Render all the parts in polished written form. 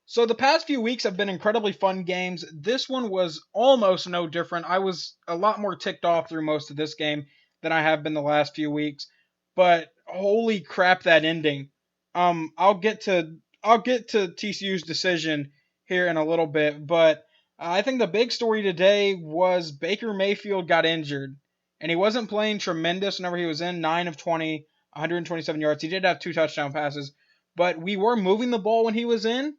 So the past few weeks have been incredibly fun games. This one was almost no different. I was a lot more ticked off through most of this game than I have been the last few weeks. But holy crap, that ending. I'll get to TCU's decision here in a little bit, but I think the big story today was Baker Mayfield got injured, and he wasn't playing tremendous whenever he was in 9 of 20, 127 yards. He did have two touchdown passes, but we were moving the ball when he was in,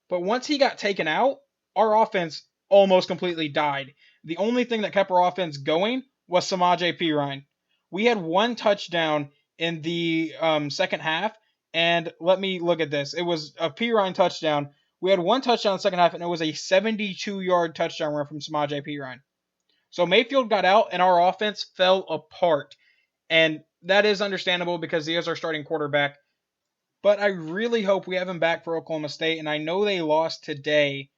but once he got taken out, our offense almost completely died. The only thing that kept our offense going was Samaje Perine. We had one touchdown in the second half, and let me look at this. It was a Perine touchdown. We had one touchdown in the second half, and it was a 72-yard touchdown run from Samaje Perine. So Mayfield got out, and our offense fell apart. And that is understandable because he is our starting quarterback. But I really hope we have him back for Oklahoma State. And I know they lost today,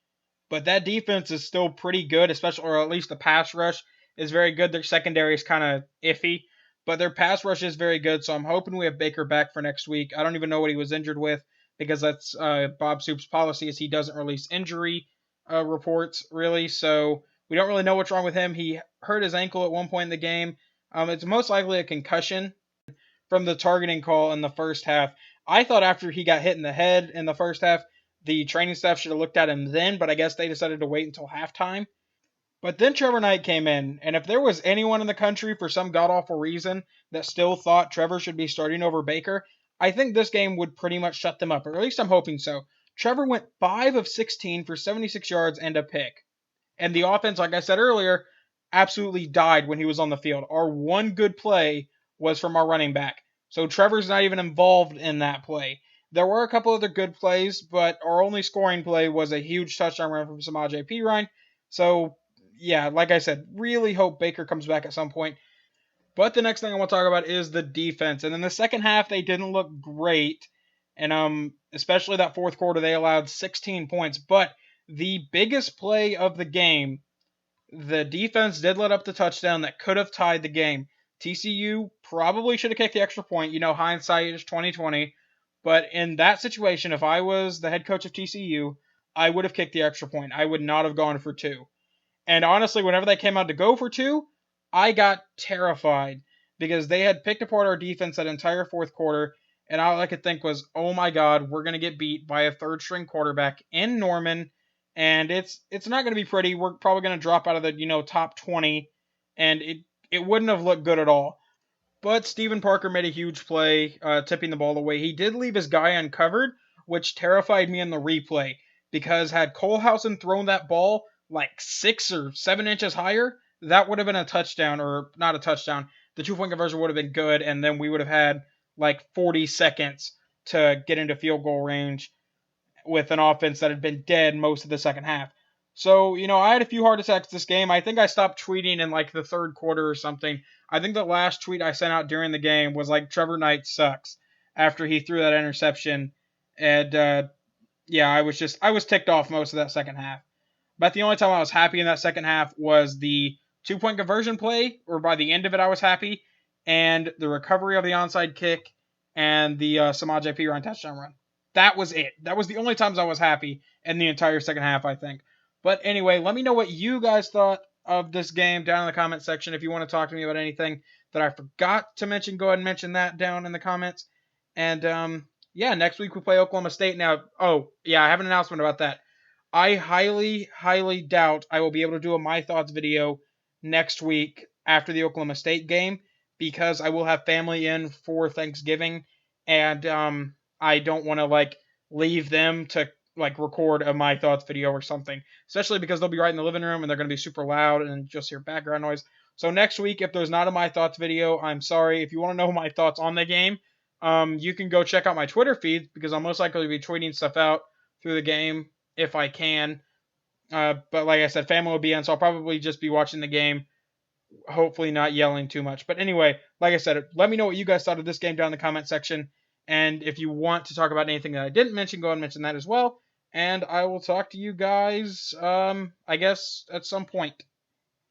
but that defense is still pretty good, especially, or at least the pass rush is very good. Their secondary is kind of iffy, but their pass rush is very good. So I'm hoping we have Baker back for next week. I don't even know what he was injured with because that's Bob Soup's policy is he doesn't release injury reports really. So we don't really know what's wrong with him. He hurt his ankle at one point in the game. It's most likely a concussion from the targeting call in the first half. I thought after he got hit in the head in the first half, the training staff should have looked at him then, but I guess they decided to wait until halftime. But then Trevor Knight came in, and if there was anyone in the country for some god awful reason that still thought Trevor should be starting over Baker, I think this game would pretty much shut them up, or at least I'm hoping so. Trevor went 5 of 16 for 76 yards and a pick. And the offense, like I said earlier, absolutely died when he was on the field. Our one good play was from our running back. So Trevor's not even involved in that play. There were a couple other good plays, but our only scoring play was a huge touchdown run from Samaje Perine. So, yeah, like I said, really hope Baker comes back at some point. But the next thing I want to talk about is the defense. And in the second half, they didn't look great. And especially that fourth quarter, they allowed 16 points. But the biggest play of the game, the defense did let up the touchdown that could have tied the game. TCU probably should have kicked the extra point. You know, hindsight is 2020. But in that situation, if I was the head coach of TCU, I would have kicked the extra point. I would not have gone for two. And honestly, whenever they came out to go for two, I got terrified because they had picked apart our defense that entire fourth quarter. And all I could think was, oh my God, we're going to get beat by a third string quarterback in Norman. And it's not going to be pretty. We're probably going to drop out of the top 20, and it wouldn't have looked good at all. But Steven Parker made a huge play, tipping the ball away. He did leave his guy uncovered, which terrified me in the replay because had Colehausen thrown that ball like 6 or 7 inches higher, that would have been a touchdown, or not a touchdown. The 2 point conversion would have been good, and then we would have had like 40 seconds to get into field goal range with an offense that had been dead most of the second half. So, I had a few heart attacks this game. I think I stopped tweeting in like the third quarter or something. I think the last tweet I sent out during the game was like Trevor Knight sucks after he threw that interception. And yeah, I was ticked off most of that second half. But the only time I was happy in that second half was the 2 point conversion play, or by the end of it I was happy, and the recovery of the onside kick and the Samaje Perine touchdown run. That was it. That was the only times I was happy in the entire second half, I think. But anyway, let me know what you guys thought of this game down in the comment section. If you want to talk to me about anything that I forgot to mention, go ahead and mention that down in the comments. And yeah, next week we play Oklahoma State. Now, oh yeah, I have an announcement about that. I highly, highly doubt I will be able to do a My Thoughts video next week after the Oklahoma State game because I will have family in for Thanksgiving, and I don't want to leave them to record a My Thoughts video or something, especially because they'll be right in the living room and they're going to be super loud and just hear background noise. So next week, if there's not a My Thoughts video, I'm sorry. If you want to know my thoughts on the game, you can go check out my Twitter feed because I'll most likely be tweeting stuff out through the game if I can. But like I said, family will be in, so I'll probably just be watching the game, hopefully not yelling too much. But anyway, like I said, let me know what you guys thought of this game down in the comment section. And if you want to talk about anything that I didn't mention, go ahead and mention that as well. And I will talk to you guys, I guess, at some point.